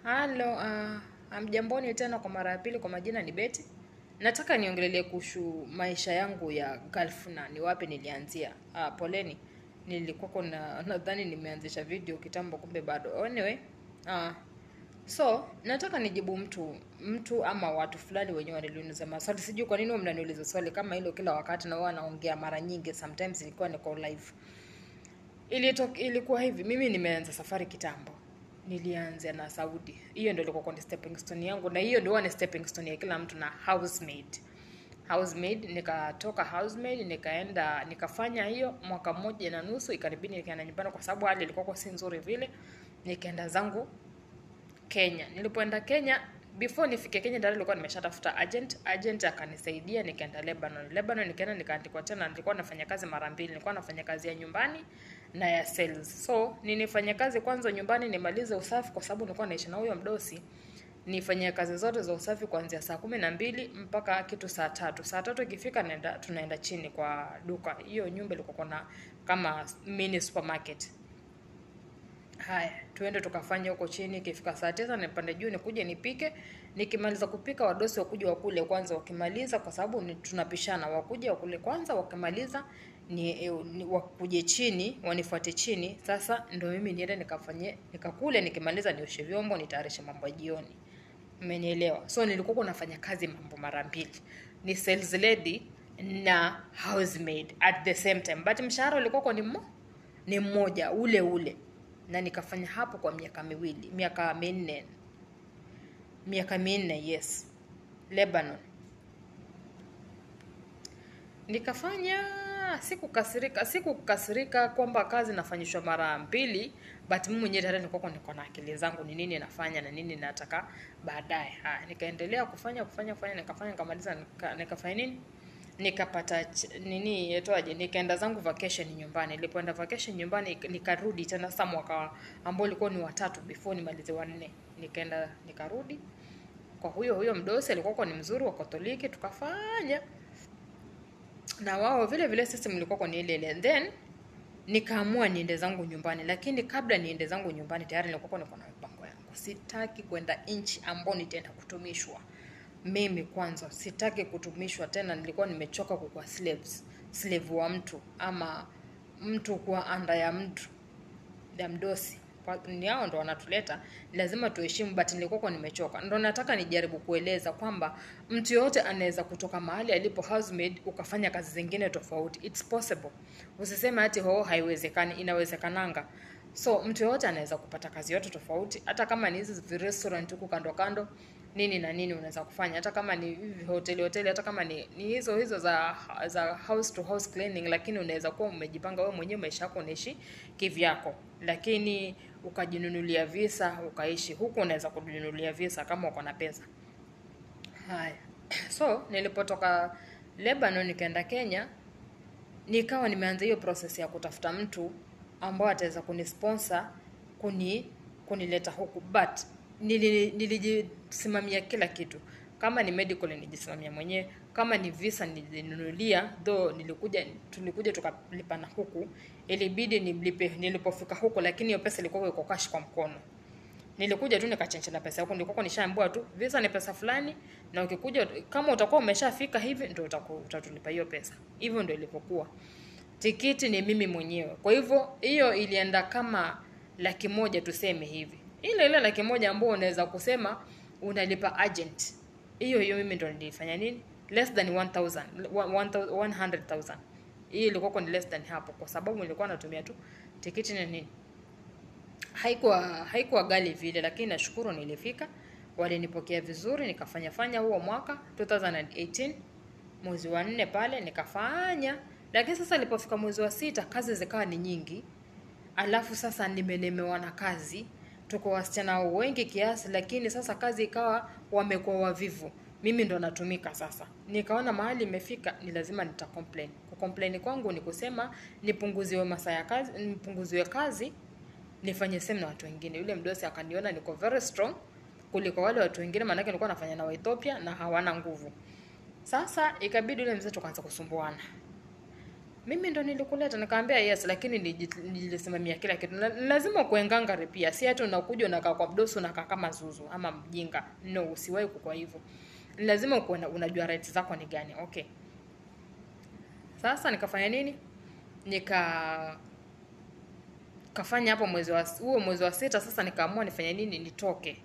Halo, amjamboni tena kwa mara ya pili. Kwa majina ni Betty. Nataka niongelelee kuhusu maisha yangu ya Gulf na ni wapi nilianzia. Poleni. Nilikuwa nadhani nimeanzisha video kitambo kumbe bado. Anyway, nataka nijibu mtu ama watu fulani wenyewe waliniuliza maswali. Sijui kwa nini mnaniuliza swali kama hilo kila wakati na huwa naongea mara nyingi. Sometimes ilikuwa niko live. Ilikuwa hivi, mimi nimeanza safari kitambo. Nilianza na Saudi. Hiyo ndio ilikuwa ni stepping stone yangu, na hiyo ndio ni stepping stone ya kila mtu. Na housemaid nikatoka housemaid nikaenda nikafanya hiyo mwaka mmoja na nusu, ikaribini nikaenda nyumbani kwa sababu hali ilikuwa si nzuri vile. Nikaenda zangu Kenya. Nilipoenda Kenya, before nifike Kenya tayari nilikuwa nimeshatafuta agent akanisaidia. Nikaenda Lebanon nikaenda nikaandikwa tena. Nilikuwa nafanya kazi mara mbili, nilikuwa nafanya kazi ya nyumbani na ya sales. So nilifanya kazi kwanza nyumbani nimalize usafi kwa sababu nilikuwa naishi na huyo mdosi. Nifanyia kazi zote za usafi kuanzia saa 12 mpaka kitu saa 3. Saa 3 ikifika tunaenda chini kwa duka. Hiyo nyumba ilikuwa kama mini supermarket. Haya, tuende tukafanya huko chini. Ikifika saa 9 nipande juu nikuje nipike. Nikimaliza kupika wadosi wakuje wakule kwanza, wakimaliza kwa sababu tunapishana, wakuje wakule kwanza, wakimaliza wakuje chini, wanifuate chini. Sasa ndio mimi niende nikakule, nikimaliza nioshe vyombo, nitayarishe mambo ya jioni. Umenielewa? So nilikuwa nafanya kazi mambo mara mbili. Ni sales lady na housemaid at the same time. But mshahara ulikuwa ni mmoja ule. Na nikafanya hapo kwa miaka minne, yes. Lebanon. Nikafanya, sikukasirika kwamba kazi nafanyishwa mara mbili, but mimi mwenyewe tayari nilikuwa niko na akili zangu ni nini nafanya na nini nataka baadaye. Nikaendelea kufanya nikafanya nikamaliza nikafanya nini? Nikapata nikaenda zangu vacation nyumbani. Nilipoenda vacation nyumbani nikarudi tena saa mwaka ambao ulikuwa ni watatu before nimalize wa 4. Nikaenda nikarudi kwa huyo mdosi. Alikuwa ni mzuri wa Katoliki, tukafanya na wao vile system ilikuwa ni ile. Then nikaamua niende zangu nyumbani, lakini kabla niende zangu nyumbani tayari nilikuwa niko na mpango yangu. Sitaki kwenda nchi ambao nitaenda kutumishwa. Mimi kwanza sitaki kutumishwa tena. Nilikuwa nimechoka kuwa slave wa mtu ama mtu kwa anda ya mtu ya mdosi. Ni hao ndo wanatuleta, lazima tuheshimu, but nilikuwa nimechoka. Ndio nataka nijaribu kueleza kwamba mtu yote anaweza kutoka mahali alipo housemaid ukafanya kazi zingine tofauti. It's possible. Usiseme ati haiwezekani, inawezekananga. So mtu yote anaweza kupata kazi yote tofauti, hata kama ni hizi restaurant huko kando nini na nini unaweza kufanya, hata kama ni hoteli, hata kama ni hizo za house to house cleaning, lakini unaweza kuwa umejipanga wewe mwenyewe maisha yako unaishi kivyako, lakini ukajinunulia visa ukaishi huko. Unaweza kujinunulia visa kama uko na pesa. Haya. So nilipotoka Lebanon nikaenda Kenya, nikawa nimeanza hiyo process ya kutafuta mtu ambao ataweza kunisponsor kunileta huku, but nilijisimamia kila kitu. Kama ni medical nilijisimamia mwenyewe, kama ni visa nilinunulia, tulikuja tukalipana huku. Ilibidi nilipe nilipofika huku, lakini hiyo pesa ilikuwa iko cash kwa mkono. Nilikuja tu nikachange na pesa yako, nilikuwa nishaambiwa tu visa ni pesa fulani, na ukikuja kama utakuwa umeshafika hivi ndio utatulipa hiyo pesa. Hivyo ndio ilivyokuwa. Tikiti ni mimi mwenyewe. Kwa hivyo hiyo ilienda kama 100,000 tuseme hivi. Ile 100,000 ambayo unaweza kusema unalipa agent. Hiyo mimi ndo nilifanya nini? Less than 100,000. Hiyo ilikuwa ni less than hapo kwa sababu nilikuwa natumia tu tikiti na nini. Haikuwa ghali vile, lakini nashukuru nilifika. Walinipokea vizuri, nikafanya huo mwaka 2018 mwezi wa 4 pale nikafanya. Lakini sasa nilipofika mwezi wa 6 kazi zikawa ni nyingi. Alafu sasa nimelemewa na kazi. Tuko wasichana wengi kiasi, lakini sasa kazi ikawa wamekuwa wavivu. Mimi ndo natumika sasa. Nikaona mahali imefika ni lazima nitacomplain. Kucomplain kwangu ni kusema nipunguziwe masaa ya kazi, nipunguziwe kazi, nifanye same na watu wengine. Yule mdosi akaniona niko very strong kuliko wale watu wengine, maana nilikuwa nafanya na Ethiopia na hawana nguvu. Sasa ikabidi yule mzee tukaanza kusumbuana. Mimi ndo nilikuleta. Nikamwambia yes, lakini nilisimamia kila kitu. Lazima kuenganga pia. Si hata unakuja unakaa kwa mdoso unakaa kama zuzu ama mjinga. No, usiwahi kwa hivyo. Lazima unajua rights zako ni gani. Okay. Sasa nikafanya nini? Kafanya hapo mwezi wa 6. Sasa nikaamua nifanye nini, nitoke.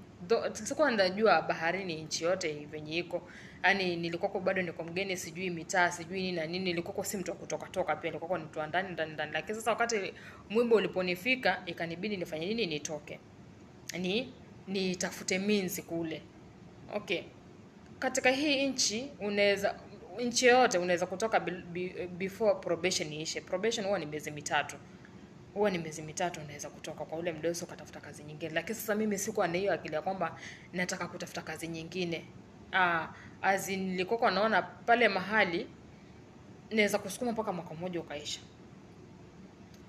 Sikuwa najua baharini nchi yote venye iko. Yaani nilikuwa bado niko mgeni, sijui mitaa, sijui nini na nini, nilikuwa si mtu wa kutoka pia, nilikuwa ni mtu ndani. Lakini sasa wakati mwimbo uliponifika, ikanibidi nifanye nini, nitoke. Nitafute means kule. Okay. Katika hii nchi yote unaweza kutoka before probation iishe. Probation huwa ni miezi mitatu unaweza kutoka kwa ule mdoso kutafuta kazi nyingine. Lakini sasa mimi sikuwa na hiyo akili ya kwamba nataka kutafuta kazi nyingine. Nilikuwa naona pale mahali naweza kusukuma mpaka mwaka mmoja ukaisha.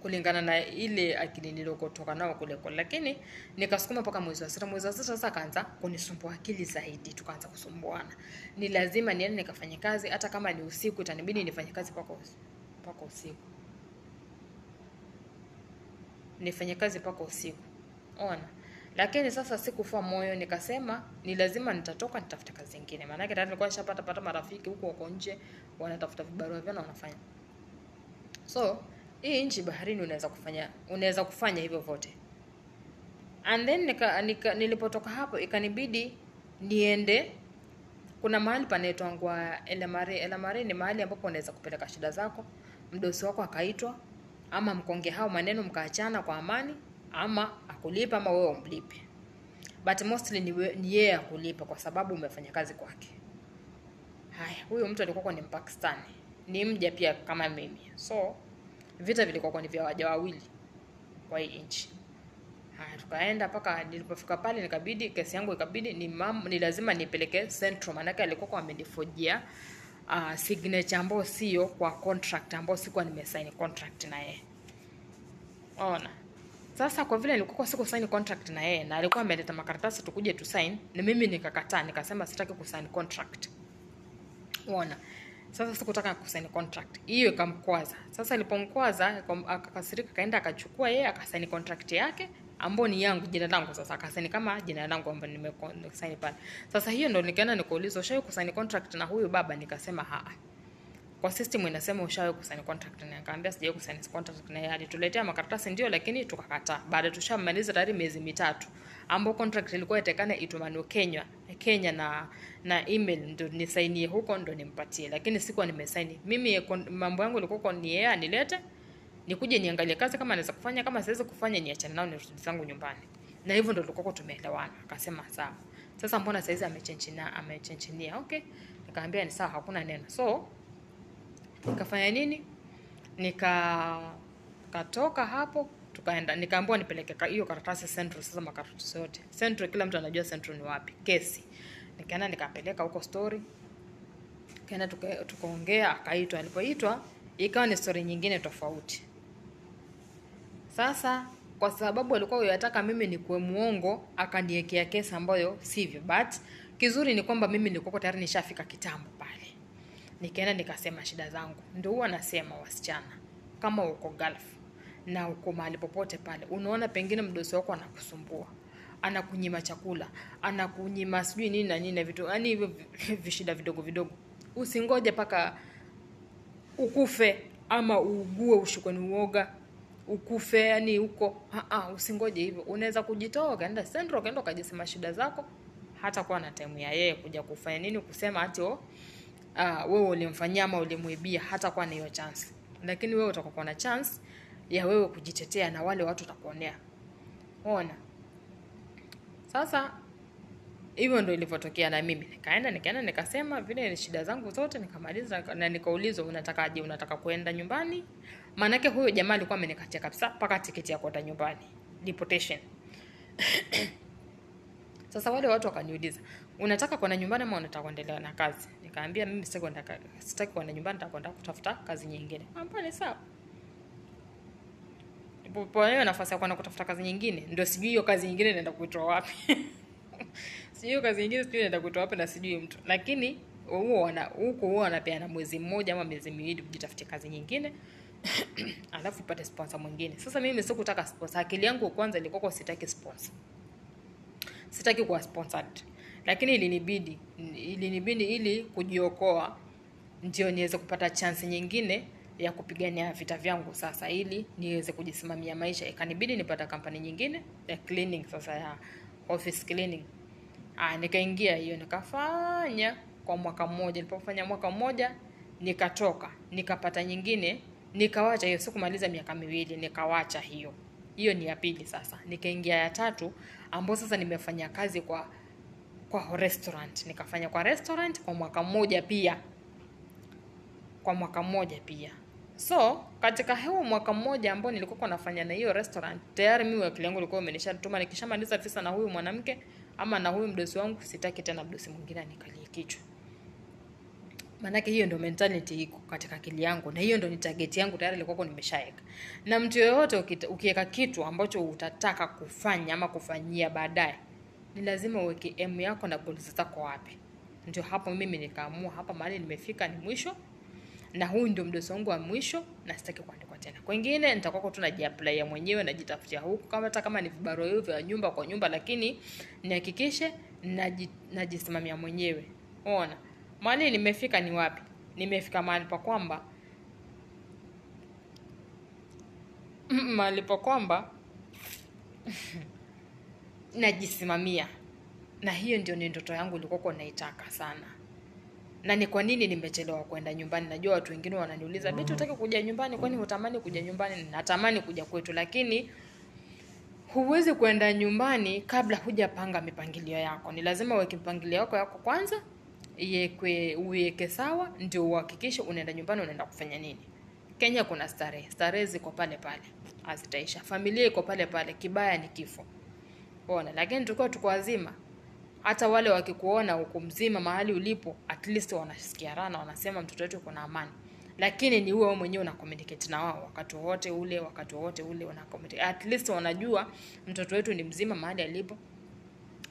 Kulingana na ile akili niliyotoka nao kule. Lakini nikasukuma mpaka mwezi wa 6. Mwezi wa 6 sasa kaanza kunisumbua akili zaidi, tukaanza kusumbuana. Ni lazima niende nikafanye kazi hata kama ni usiku, itanibidi nifanye kazi mpaka usiku. Nifanye kazi mpaka usiku. Ona. Lakini sasa sikufa moyo, nikasema ni lazima nitatoka nitafuta kazi nyingine. Maana yake tayari nilikuwa nishapata marafiki huko nje wanatafuta vibarua vyao na wanafanya. So, hii nchi baharini unaweza kufanya hivyo vote. And then nilipotoka hapo ikanibidi niende, kuna mahali panaitwa Elamare. Elamare ni mahali ambapo unaweza kupeleka shida zako, mdosi wako akaitwa, ama mkonge hao maneno mkaachana kwa amani, ama akulipa ama wewe umlipe. But mostly ni yeye akulipa kwa sababu umefanya kazi kwake. Haya, huyo mtu alikuwa ni Mpakistani. Ni mja pia kama mimi. So, vita vilikuwa ni vya waja wawili kwa hii nchi. Haya, tukaenda mpaka nilipofika pale nikabidi kesi yangu ni lazima nipeleke Central, maana yake alikuwa amenifojia signature ambayo sio kwa contract ambayo sikuwa nimesign contract na yeye. Ona. Sasa kwa vile nilikuwa sign contract na yeye na alikuwa ameleta makaratasi tukuje tu sign, na mimi nikakataa, nikasema sitaki kusign contract. Ona. Sasa sikutaka kusign contract. Hiyo ikamkwaza. Sasa ilipomkwaza akakasirika, kaenda akachukua yeye akasign contract yake ambayo ni yangu, jina langu. Sasa akasign kama jina langu ambayo nimesign pale. Sasa hiyo ndio nikaenda nikauliza, ushawahi kusign contract na huyu baba? Nikasema kwa system inasema ushawahi kusign contract, na nikamwambia sijawahi kusign contract na yeye. Alituletea makaratasi ndio, lakini tukakataa. Baada tushamaliza tayari miezi 3 ambapo contract ilikuwa itakana itumaniwe Kenya na email ndio nisainie huko ndio nimpatie, lakini sikuwa nimesign. Mimi mambo yangu ilikuwa ni yeye anilete nikuje niangalie kazi kama naweza kufanya, kama siwezi kufanya niachane nao nirudi zangu nyumbani. Na hivyo ndio tulikuwa tumeelewana. Akasema sawa. Sasa mbona saizi amechenchenia? Okay. Nikamwambia ni sawa, hakuna neno. So nikafanya nini? Katoka hapo tukaenda, nikaambiwa nipeleke hiyo karatasi Central. Sasa makaratasi yote Central, kila mtu anajua Central ni wapi, kesi. Nikaenda nikapeleka huko story, kaenda tukaongea, akaitwa. Alipoitwa ikawa ni story nyingine tofauti. Sasa kwa sababu alikuwa yataka mimi nikuwe muongo, akaniwekea kesi ambayo sivyo. But kizuri ni kwamba mimi nilikuwa tayari nishafika kitambo pale. Nikaenda nikasema shida zangu. Ndio huwa nasema wasichana, kama uko Gulf na uko mahali popote pale, unaona pengine mdosi wako anakusumbua, anakunyima chakula, anakunyima sijui nini na nini na vitu, yani hivyo vishida vidogo, usingoje paka ukufe ama uugue ushikwe ni uoga ukufe, yani huko usingoje hivyo. Unaweza kujitoa kaenda Central, kaenda kujisema shida zako, hata kwa na time ya yeye kuja kufanya nini, kusema ati wewe ulimfanyia ama ulimuibia, hata kwa na hiyo chance. Lakini wewe utakuwa na chance ya wewe kujitetea na wale watu watakuonea. Ona. Sasa hivyo ndio ilivyotokea na mimi. Nikaenda nikasema vile shida zangu zote, nikamaliza na nikaulizwa unatakaje, unataka kwenda nyumbani? Maana yake huyo jamaa alikuwa amenikatia kabisa paka tiketi ya kwenda nyumbani, deportation. Sasa wale watu wakaniuliza, unataka kwenda nyumbani ama unataka kuendelea na kazi? Nikaambia mimi sitaki kwenda nyumbani, nataka kwenda kutafuta kazi nyingine. Ni sawa. Kwa hiyo nafasi ya kwenda kutafuta kazi nyingine, ndio sijui hiyo kazi nyingine naenda kuitoa wapi. Sijui hiyo kazi nyingine sijui naenda kuitoa wapi na sijui mtu. Lakini huko wanapeana mwezi mmoja ama miezi 2 kujitafutia kazi nyingine. alafu upate sponsor mwingine. Sasa mimi sikutaka sponsor. Akili yangu kwanza ilikuwa kwa sitaki sponsor. Sitaki kuwa sponsored. Lakini ilinibidi ili kujiokoa ndio niweze kupata chance nyingine ya kupigania vita vyangu sasa, ili niweze kujisimamia maisha. Ikanibidi nipata kampani nyingine ya cleaning sasa, ya office cleaning. Nikaingia hiyo, nikafanya kwa mwaka mmoja. Nilipofanya mwaka mmoja nikatoka, nikapata nyingine, nikawacha hiyo. Sikumaliza miaka miwili, nikawacha hiyo. Hiyo ni ya pili sasa. Nikaingia ya tatu ambapo sasa nimefanya kazi kwa restaurant. Nikafanya kwa restaurant kwa mwaka mmoja pia. So katika huo mwaka mmoja ambao nilikuwa nafanya na hiyo restaurant, tayari mimi akili yangu ilikuwa imenishatuma nikishamaliza visa na huyu mwanamke ama na huyu mdosi wangu, sitaki tena mdosi mwingine nikalie kichwa. Manake hiyo ndio mentality iko katika akili yangu, na hiyo ndio ni target yangu tayari ilikuwa nimeshaweka. Na mtu yoyote ukiweka kitu ambacho utataka kufanya ama kufanyia baadaye, ni lazima uweke aim yako na goals zako wapi. Ndio hapo mimi nikaamua hapa mahali nimefika ni mwisho, na huyu ndio mdosi wangu wa mwisho, na sitaki kuandikwa tena. Kwingine nitakuwa tu najiapply mwenyewe, najitafutia huku kama ni vibarua hivi vya nyumba kwa nyumba, lakini nihakikishe najisimamia mwenyewe. Ona mahali nimefika ni wapi? Nimefika mahali pa kwamba najisimamia. Na hiyo ndio ni ndoto yangu ilikuwa naitaka sana. Na ni kwa nini nimechelewa kwenda nyumbani? Najua watu wengine wananiuliza, "Beti utaki kuja nyumbani? Kwani hutamani kuja nyumbani?" Natamani kuja kwetu, lakini huwezi kwenda nyumbani kabla hujapanga mipangilio yako. Ni lazima uweke mipangilio yako kwanza, uweke sawa, ndio uhakikishe unaenda nyumbani unaenda kufanya nini. Kenya kuna starehe ziko pale pale, hazitaisha. Familia iko pale pale, kibaya ni kifo. Ona, lakini tuko wazima. Hata wale wakikuona uko mzima mahali ulipo, at least wanasikia raha, wanasema mtoto wetu yuko na amani. Lakini ni wewe mwenyewe una communicate na wao wakati wote ule una communicate. At least wanajua mtoto wetu ni mzima mahali alipo.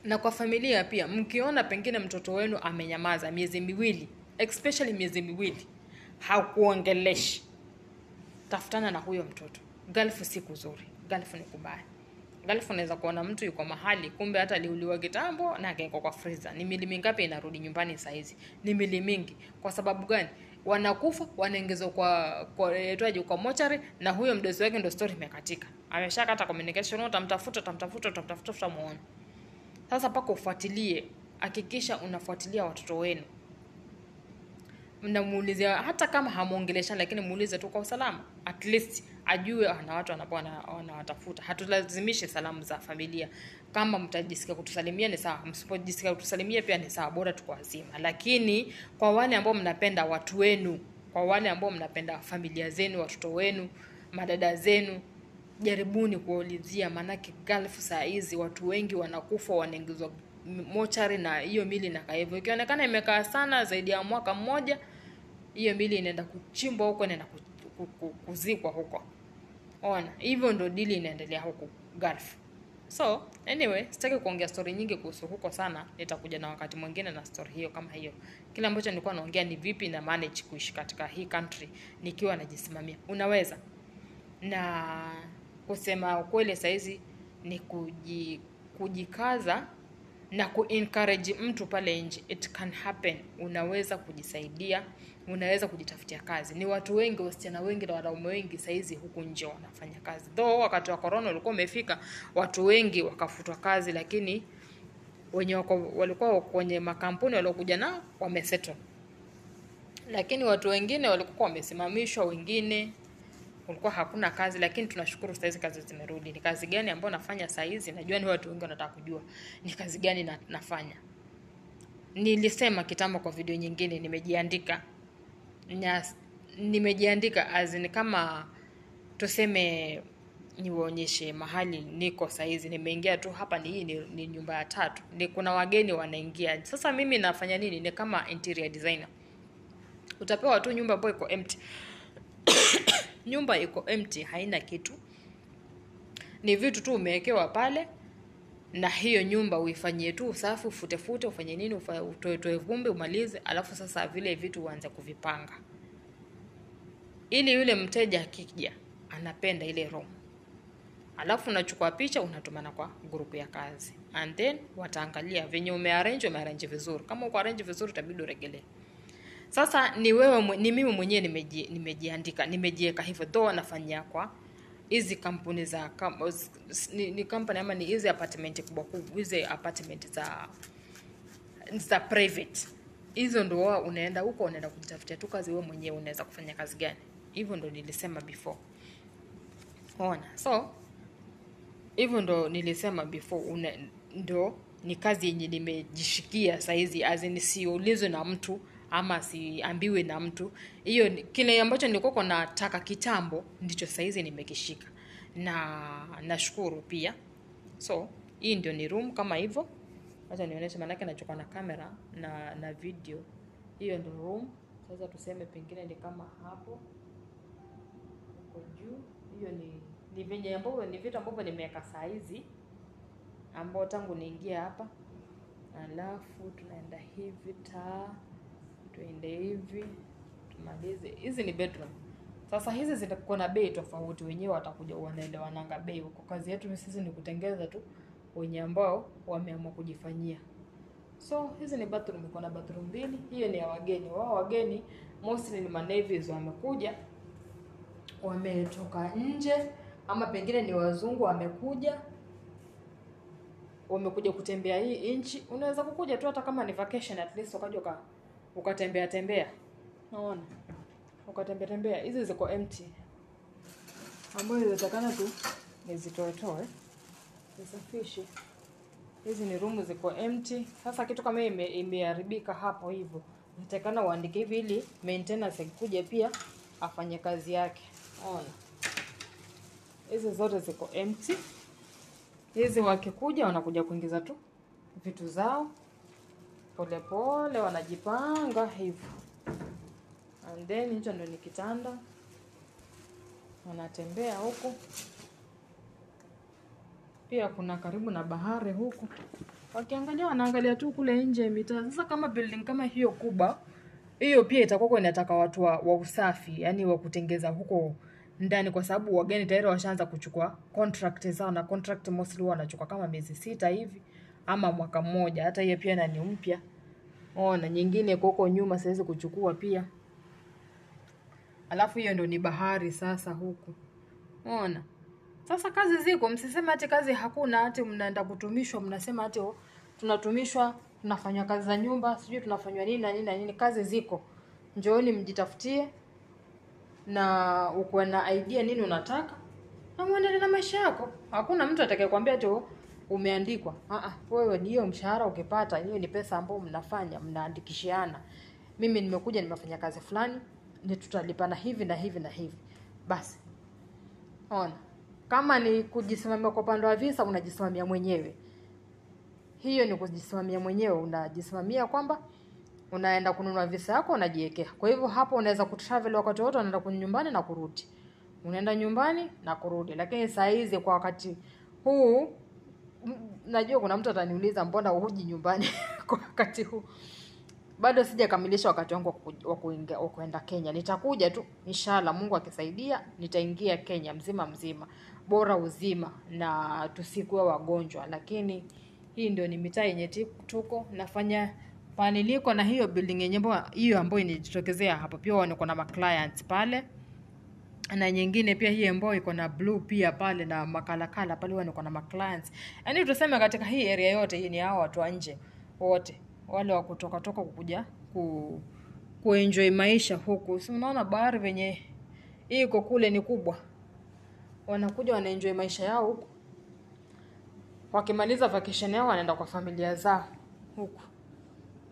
Na kwa familia pia, mkiona pengine mtoto wenu amenyamaza miezi miwili, especially miezi miwili, hakuongeleshi, tafutana na huyo mtoto. Gulf si kuzuri, Gulf ni kubaya. Gulf unaweza kuona mtu yuko mahali, kumbe hata aliuliwa kitambo na akaekwa kwa freezer. Ni mili mingapi inarudi nyumbani saa hizi? Ni mili mingi. Kwa sababu gani? Wanakufa, wanaongezwa kwa mochari, na huyo mdosi wake ndio story imekatika. Ameshakata communication, utamtafuta muone. Sasa pako ufuatilie, hakikisha unafuatilia watoto wenu. Mnamuulizia hata kama hamuongelesha, lakini muulize tu kwa usalama. At least ajue ana watu wanawatafuta. Hatulazimishe salamu za familia. Kama mtajisikia kutusalimia ni sawa, msipojisikia kutusalimia pia ni sawa, bora tuko wazima. Lakini kwa wale ambao mnapenda watu wenu, kwa wale ambao mnapenda familia zenu, watoto wenu, madada zenu, jaribuni kuulizia, manake Gulf saa hizi watu wengi wanakufa, wanaingizwa mochari na hiyo mili na hivyo. Ikionekana imekaa sana zaidi ya mwaka mmoja, hiyo mili inaenda kuchimbwa huko, inaenda kuzikwa huko. Ona, hivyo ndo dili inaendelea huko Gulf. So, anyway, sitaki kuongea story nyingi kuhusu huko sana. Nitakuja na wakati mwingine na story hiyo kama hiyo. Kile ambacho nilikuwa naongea ni vipi na manage kuishi katika hii country nikiwa najisimamia. Unaweza. Na kusema ukweli saizi ni kujikaza na kuencourage mtu pale nje. It can happen. Unaweza kujisaidia, unaweza kujitafutia kazi. Ni watu wengi, wasichana wengi na wanaume wengi saizi huku nje wanafanya kazi. Though wakati wa corona ulikuwa umefika, watu wengi wakafutwa kazi, lakini wenye walikuwa kwenye makampuni waliokuja nao wamesettle. Lakini watu wengine walikuwa wamesimamishwa, wengine kulikuwa hakuna kazi, lakini tunashukuru saizi kazi zimerudi. Ni kazi gani ambayo nafanya saizi? Najua ni watu wengi wanataka kujua ni kazi gani nafanya. Nilisema kitambo kwa video nyingine, nimejiandika as in kama tuseme niwaonyeshe mahali niko saizi. Nimeingia tu hapa, hii ni nyumba ya 3. Ni kuna wageni wanaingia. Sasa mimi nafanya nini? Ni kama interior designer. Utapewa tu nyumba ambayo iko empty. Nyumba iko empty, haina kitu. Ni vitu tu umewekewa pale, na hiyo nyumba uifanyie tu usafi, ufute, ufanye nini, utoe vumbi, umalize, alafu sasa vile vitu uanze kuvipanga. ili yule mteja akija anapenda ile room. Alafu unachukua picha unatumana kwa group ya kazi. And then wataangalia venye umearrange vizuri. Kama uko arrange vizuri itabidi uregelee. Sasa ni mimi mwenyewe nimejiandika, nimejiweka hivyo, though nafanyia kwa hizi kampuni za ni company ama ni hizi apartment kubwa kubwa, hizi apartment za private. Hizo ndio unaenda huko, unaenda kujitafutia tu kazi wewe mwenyewe, unaweza kufanya kazi gani. Hivyo ndio nilisema before. Ona. So hivyo ndo nilisema before, ndo ni kazi yenye nimejishikia saizi, siulizwe na mtu ama siambiwe na mtu. Hiyo kile ambacho nilikuwa nataka kitambo ndicho saizi nimekishika, na nashukuru pia. So hii ndio ni room kama hivyo. Acha nionyeshe, maana yake nachukua na kamera na video. Hiyo ndio room. Sasa tuseme pengine ni kama hapo huko juu. Hiyo ni venye ambavyo ni vitu ambavyo nimeweka saizi ambao tangu niingia hapa. Alafu tunaenda hivi tuende hivi tumalize. Hizi ni bedroom. Sasa hizi zitakuwa na bei tofauti, wenyewe watakuja wanaelewa nanga bei huko. Kazi yetu sisi ni kutengeza tu wenye ambao wameamua kujifanyia. So hizi ni bathroom, iko na bathroom mbili. Hiyo ni ya wageni. Wao wageni mostly ni manevis wamekuja, wametoka nje, ama pengine ni wazungu wamekuja kutembea hii nchi. Unaweza kukuja tu hata kama ni vacation, at least ukaja ukatembea. Naona ukatembea. Hizi ziko empty, ambayo inatakana tu nizitoe nisafishe. Hizi ni room ziko empty. Sasa kitu kama imeharibika hapo hivyo, inatakana uandike hivi ili maintenance ikuje pia afanye kazi yake. Ona. Hizi zote ziko empty. Hizi wakikuja wanakuja kuingiza tu vitu zao pole wanajipanga hivyo. And then hicho ndio ni kitanda. Wanatembea huko. Pia kuna karibu na bahari huko. Wakiangalia wanaangalia tu kule nje mitaa. Sasa kama building kama hiyo kubwa, hiyo pia itakuwa inataka watu wa usafi, yani wa kutengeza huko ndani, kwa sababu wageni tayari washaanza kuchukua contract zao, na contract mostly wanachukua kama miezi 6 hivi ama mwaka mmoja. Hata hiyo pia ni mpya. Ona, nyingine huko nyuma siwezi kuchukua pia. Alafu hiyo ndio ni bahari sasa huku. Ona. Sasa kazi ziko, msiseme ati kazi hakuna, ati mnaenda kutumishwa, mnasema ati tunatumishwa, tunafanya kazi za nyumba, sijui tunafanywa nini. Kazi ziko. Njooni mjitafutie, na uko na idea nini unataka, na muendelee na maisha yako. Hakuna mtu atakayekwambia ati umeandikwa. Wewe ni hiyo mshahara ukipata, hiyo ni pesa ambayo mnaandikishiana. Mimi nimekuja nimefanya kazi fulani, ni tutalipana hivi na hivi na hivi. Basi. Ona. Kama ni kujisimamia kwa upande wa visa, unajisimamia mwenyewe. Hiyo ni kujisimamia mwenyewe, unajisimamia kwamba unaenda kununua visa yako unajiwekea. Kwa hivyo hapo unaweza kutravel wakati wote, unaenda nyumbani na kurudi. Unaenda nyumbani na kurudi. Lakini saa hizi kwa wakati huu, najua kuna mtu ataniuliza mbona huji nyumbani kwa wakati huu. Bado sijakamilisha wakati wangu wa kuenda Kenya. Nitakuja tu inshallah, Mungu akisaidia, nitaingia Kenya mzima, bora uzima na tusikuwe wagonjwa. Lakini hii ndio ni mitaa yenye tuko nafanya paniliko, na hiyo building yenye hiyo ambayo inajitokezea hapa pia wako na clients pale, na nyingine pia hii ambayo iko na blue pia pale na makalakala pale wako na clients. Yaani tuseme katika hii area yote hii ni hao watu wa nje wote, wale wa kutoka kukuja kuenjoy maisha huku. Si unaona bahari venye iko kule ni kubwa, wanakuja wanaenjoy maisha yao huku, wakimaliza vacation yao wanaenda kwa familia zao huku.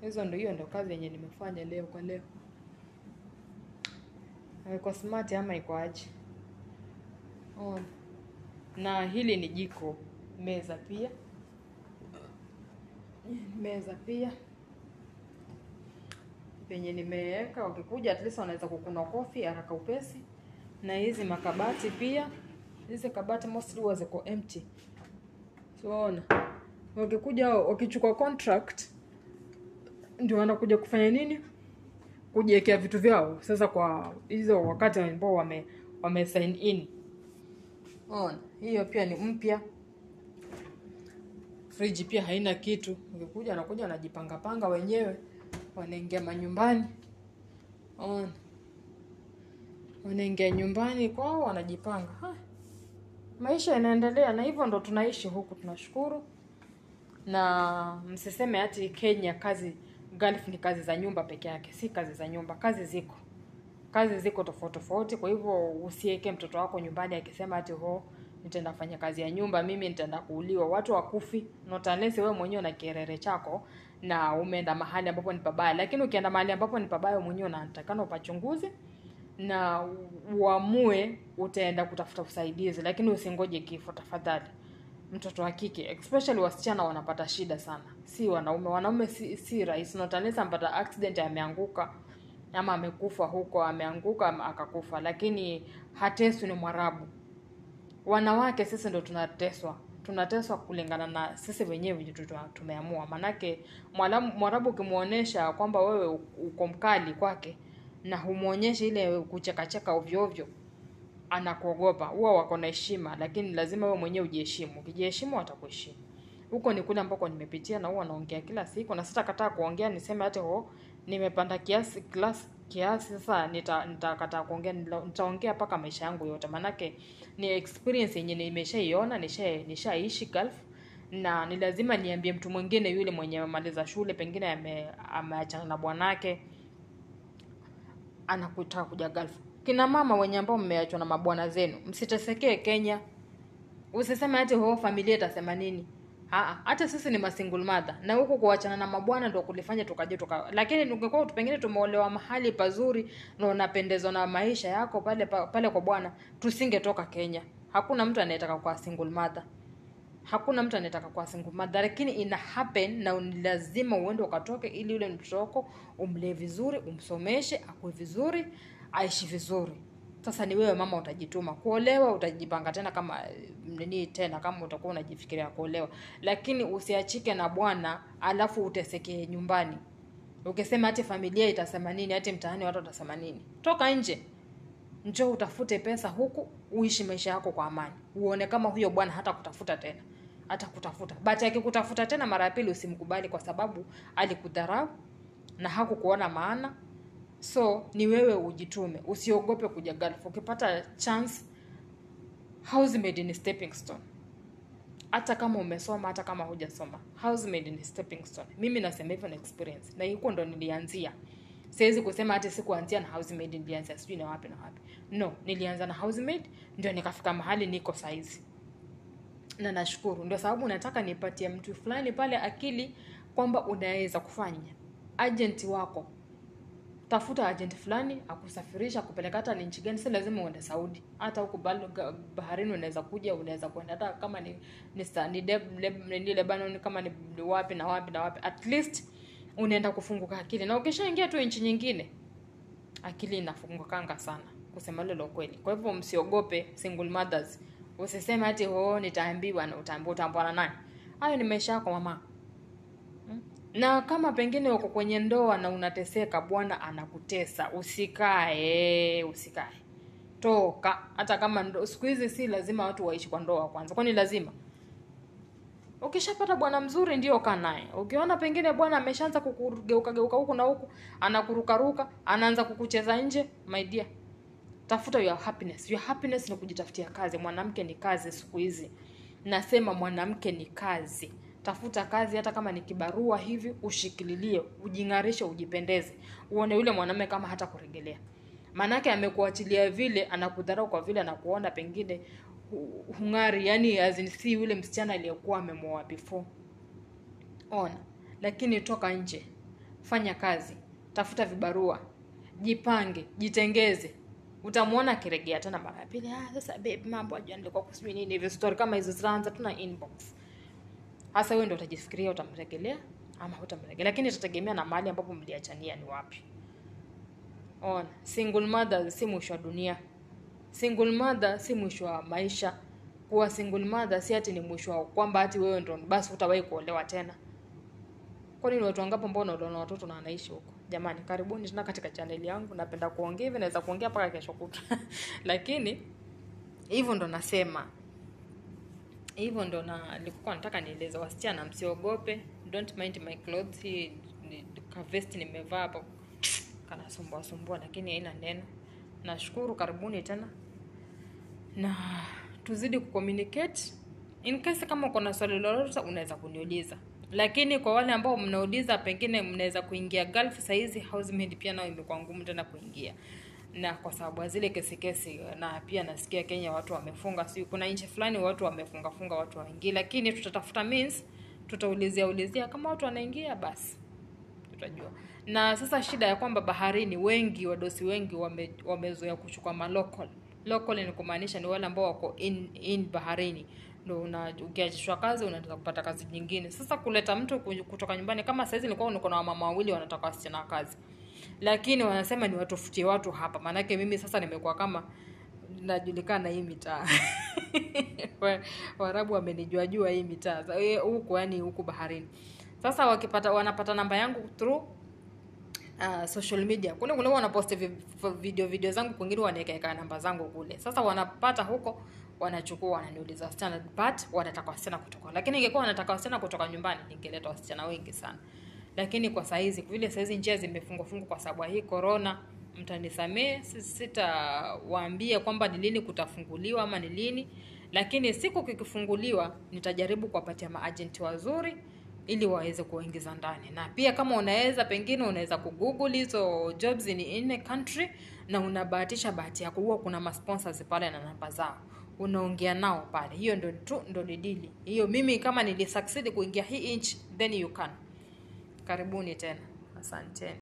Hiyo ndio kazi yenye nimefanya leo kwa leo. Iko smart ama iko aje? Na hili ni jiko, meza pia penye nimeweka, wakikuja at least wanaweza kukunywa coffee haraka upesi. Na hizi makabati pia, hizi kabati mostly huwa ziko empty. So ona, wakikuja wakichukua contract ndio wanakuja kufanya nini? kujiwekea vitu vyao sasa kwa hizo wakati ambao wame sign in. Hiyo pia ni mpya. Fridge pia haina kitu. Ukikuja anakuja anajipanga panga wenyewe, wanaingia manyumbani. Wanaingia nyumbani kwao wanajipanga. Maisha yanaendelea na hivyo ndo tunaishi huku, tunashukuru. Na msiseme ati Kenya Gulf ni kazi za nyumba peke yake. Si kazi za nyumba, kazi ziko tofauti. Kwa hivyo usiweke mtoto wako nyumbani akisema ati nitaenda kufanya kazi ya nyumba, mimi nitaenda kuuliwa. Watu wakufi, not unless wewe mwenyewe una kierere chako na umeenda mahali ambapo ni pabaya. Lakini ukienda mahali ambapo ni pabaya mwenyewe unatakana upachunguze na uamue utaenda kutafuta usaidizi, lakini usingoje kifo tafadhali. Mtoto wa kike, especially wasichana, wanapata shida sana. Si wanaume si rahisi. Not unless ampata accident, ameanguka ama amekufa huko, ameanguka akakufa, lakini hateswi ni Mwarabu. Wanawake sisi ndo tunateswa kulingana na sisi wenyewe tumeamua. Manake Mwarabu ukimuonesha kwamba wewe uko mkali kwake na humuonyeshi ile kucheka ovyo ovyo, anakuogopa. Huwa wako na heshima, lakini lazima wewe mwenyewe ujiheshimu. Ukijiheshimu atakuheshimu. Huko ni kule ambako nimepitia na huwa naongea kila siku, na sitakataa kuongea niseme ati nimepanda kiasi sasa nitakataa kuongea. Nitaongea paka maisha yangu yote, manake ni experience yenye nimeshaiona, nishaishi Gulf, na ni lazima niambie mtu mwingine yule mwenye amemaliza shule, pengine ameachana na bwanake, anakutaka kuja Gulf. Kina mama wenye ambao mmeachwa na mabwana zenu, msitesekee Kenya. Usiseme ati familia itasema nini. Hata sisi ni single mother, na huko kuachana na mabwana ndio kulifanya lakini tungekuwa pengine tumeolewa mahali pazuri na unapendezwa na maisha yako pale kwa bwana, tusingetoka Kenya. Hakuna mtu anayetaka kuwa single mother. Lakini ina happen na lazima uende ukatoke ili yule mtoto wako umlee vizuri, umsomeshe, akue vizuri, aishi vizuri. Sasa ni wewe mama utajituma. Kuolewa utajipanga tena kama utakuwa unajifikiria kuolewa. Lakini usiachike na bwana alafu uteseke nyumbani. Ukisema ati familia itasema nini, ati mtaani watu watasema nini. Toka nje. Njoo utafute pesa huku, uishi maisha yako kwa amani. Uone kama huyo bwana hata kutafuta tena. Atakutafuta. But akikutafuta tena mara ya pili usimkubali, kwa sababu alikudharau na hakukuona maana. So ni wewe ujitume, usiogope kuja Gulf. Ukipata chance, housemaid ni stepping stone. Hata kama umesoma, hata kama hujasoma, housemaid ni stepping stone. Mimi nasema hivyo na experience, na huko ndo nilianzia. Siwezi kusema ati sikuanzia na housemaid nilianzia sijui na wapi. No, nilianza na housemaid ndio nikafika mahali niko saizi. Na nashukuru. Ndio sababu nataka nipatie mtu fulani pale akili kwamba unaweza kufanya. Agent wako, tafuta agent fulani akusafirisha kupeleka hata nchi gani. Si lazima uende Saudi, hata huko baharini unaweza kuja, unaweza kwenda hata kama ni Lebanon, kama ni wapi na wapi. At least unaenda kufunguka akili, na ukishaingia tu nchi nyingine akili inafunguka sana, kusema lolo kweli. Kwa hivyo msiogope single mothers. Usiseme ati nitaambiwa na utaambiwa na nani. Hayo ni maisha yako mama. Na kama pengine uko kwenye ndoa na unateseka, bwana anakutesa, usikae. Toka. Hata kama siku hizi si lazima watu waishi kwa ndoa kwanza. Kwani lazima? Ukishapata bwana mzuri ndio kaa naye. Ukiona pengine bwana ameshaanza kukugeuka huku na huku, anakurukaruka, anaanza kukucheza nje, my dear, tafuta your happiness. Your happiness ni kujitafutia kazi. Mwanamke ni kazi siku hizi. Nasema mwanamke ni kazi. Tafuta kazi, hata kama ni kibarua hivi, ushikililie, ujingarishe, ujipendeze. Uone yule mwanamume kama hata kuregelea. Manake amekuachilia vile, anakudharau kwa vile anakuona pengine hungari, yani si yule msichana aliyekuwa amemuoa before. Lakini toka nje, fanya kazi, tafuta vibarua, jipange, jitengeze. Utamuona kiregea tena mara ya pili. Sasa babe, mambo ajua nilikuwa kusubiri nini hivi, story kama hizo zinaanza tuna inbox. Hasa wewe ndio utajifikiria utamregelea ama hutamregelea, lakini itategemea na mahali ambapo mliachania ni wapi. Single mother si mwisho wa dunia. Single mother si mwisho wa maisha. Kuwa single mother si ati ni mwisho wa kwamba ati wewe ndio basi utawahi kuolewa tena. Kwani ni watu wangapi ambao wanaona watoto na wanaishi huko? Jamani, karibuni tena katika channel yangu. Napenda kuongea hivi, naweza kuongea mpaka kesho kutwa. Lakini hivyo ndo nasema. Hivyo ndo nilikuwa nataka nieleze wasichana, msiogope. Don't mind my clothes. Hii ka vest nimevaa hapo kana sumbua, lakini haina neno. Nashukuru, karibuni tena. Na tuzidi kucommunicate. In case kama uko na swali lolote unaweza kuniuliza. Lakini kwa wale ambao mnauliza pengine mnaweza kuingia Gulf, saizi housemaid pia nao imekuwa ngumu tena kuingia. Na kwa sababu zile kesi na pia nasikia Kenya watu wamefunga, si kuna nchi fulani watu wamefunga watu waingie, lakini tutatafuta means, tutaulizia kama watu wanaingia basi tutajua. Na sasa shida ya kwamba baharini wengi wadosi wengi wamezoea kuchukua local ni kumaanisha ni wale ambao wako in baharini, ndio ukiachishwa kazi unataka kupata kazi nyingine. Sasa kuleta mtu kutoka nyumbani, kama saizi nilikuwa niko na mama wawili wanataka wasichana kazi, lakini wanasema ni watofutie watu hapa. Maana yake mimi sasa nimekuwa kama najulikana hii mitaa. Waarabu wamenijua hii mitaa huko, yani huko baharini. Sasa wanapata namba yangu through social media. Kule wanapost video zangu, kwingine wanaweka namba zangu kule. Sasa wanapata huko, wanachukua, wananiuliza wasichana, but wanataka wasichana kutoka. Lakini ingekuwa wanataka wasichana kutoka nyumbani, ningeleta wasichana wengi sana. Lakini kwa saizi, vile saizi njia zimefungwa kwa sababu hii corona, mtanisamee, sitawaambia kwamba ni lini kutafunguliwa ama ni lini, lakini siku kikifunguliwa nitajaribu kuwapatia maagent wazuri ili waweze kuingiza ndani. Na pia kama pengine unaweza kugoogle hizo jobs in a country, na unabahatisha bahati ya kuwa kuna ma-sponsors pale na namba zao, unaongea nao pale. Hiyo ndo ni deal. Hiyo mimi kama succeed kuingia hii inch, then you can. Karibuni tena. Asante.